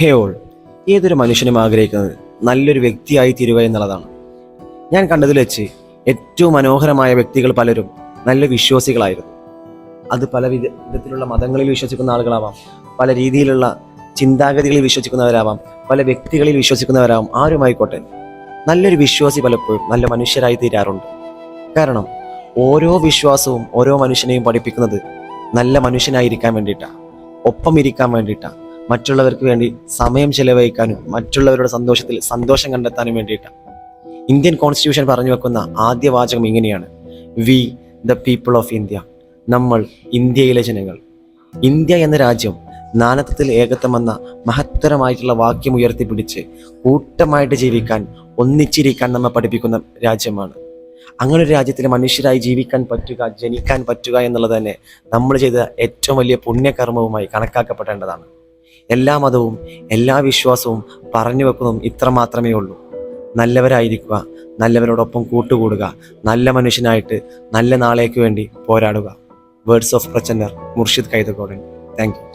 ഹേ all, ഏതൊരു മനുഷ്യനും ആഗ്രഹിക്കുന്നത് നല്ലൊരു വ്യക്തിയായി തീരുക എന്നുള്ളതാണ്. ഞാൻ കണ്ടതിൽ വെച്ച് ഏറ്റവും മനോഹരമായ വ്യക്തികൾ പലരും നല്ല വിശ്വാസികളായിരുന്നു. അത് പല വിധത്തിലുള്ള മതങ്ങളിൽ വിശ്വസിക്കുന്ന ആളുകളാവാം, പല രീതിയിലുള്ള ചിന്താഗതികളിൽ വിശ്വസിക്കുന്നവരാവാം, പല വ്യക്തികളിൽ വിശ്വസിക്കുന്നവരാവാം, ആരുമായിക്കോട്ടെ. നല്ലൊരു വിശ്വാസി പലപ്പോഴും നല്ല മനുഷ്യരായി തീരാറുണ്ട്. കാരണം ഓരോ വിശ്വാസവും ഓരോ മനുഷ്യനെയും പഠിപ്പിക്കുന്നത് നല്ല മനുഷ്യനായിരിക്കാൻ വേണ്ടിയിട്ടാണ്, ഒപ്പം ഇരിക്കാൻ വേണ്ടിയിട്ടാണ്, മറ്റുള്ളവർക്ക് വേണ്ടി സമയം ചെലവഴിക്കാനും മറ്റുള്ളവരുടെ സന്തോഷത്തിൽ സന്തോഷം കണ്ടെത്താനും വേണ്ടിയിട്ടാണ്. ഇന്ത്യൻ കോൺസ്റ്റിറ്റ്യൂഷൻ പറഞ്ഞു വെക്കുന്ന ആദ്യ വാചകം ഇങ്ങനെയാണ്: we the people of India. നമ്മൾ ഇന്ത്യയിലെ ജനങ്ങൾ. ഇന്ത്യ എന്ന രാജ്യം നാനാത്വത്തിൽ ഏകത്വം എന്ന മഹത്തരമായിട്ടുള്ള വാക്യം ഉയർത്തിപ്പിടിച്ച് കൂട്ടമായിട്ട് ജീവിക്കാൻ, ഒന്നിച്ചിരിക്കാൻ നമ്മെ പഠിപ്പിക്കുന്ന രാജ്യമാണ്. അങ്ങനെ ഒരു രാജ്യത്തിൽ മനുഷ്യരായി ജീവിക്കാൻ പറ്റുക, ജനിക്കാൻ പറ്റുക എന്നുള്ളത് തന്നെ നമ്മൾ ചെയ്ത ഏറ്റവും വലിയ പുണ്യകർമ്മവുമായി കണക്കാക്കപ്പെടേണ്ടതാണ്. എല്ലാ മതവും എല്ലാ വിശ്വാസവും പറഞ്ഞു വെക്കുന്നതും ഇത്ര മാത്രമേ ഉള്ളൂ: നല്ലവരായിരിക്കുക, നല്ലവരോടൊപ്പം കൂട്ടുകൂടുക, നല്ല മനുഷ്യനായിട്ട് നല്ല നാളേക്ക് വേണ്ടി പോരാടുക. വേർഡ്സ് ഓഫ് പ്രചന്നർ, മുർഷിദ് കൈതഗോഡൻ. Thank U.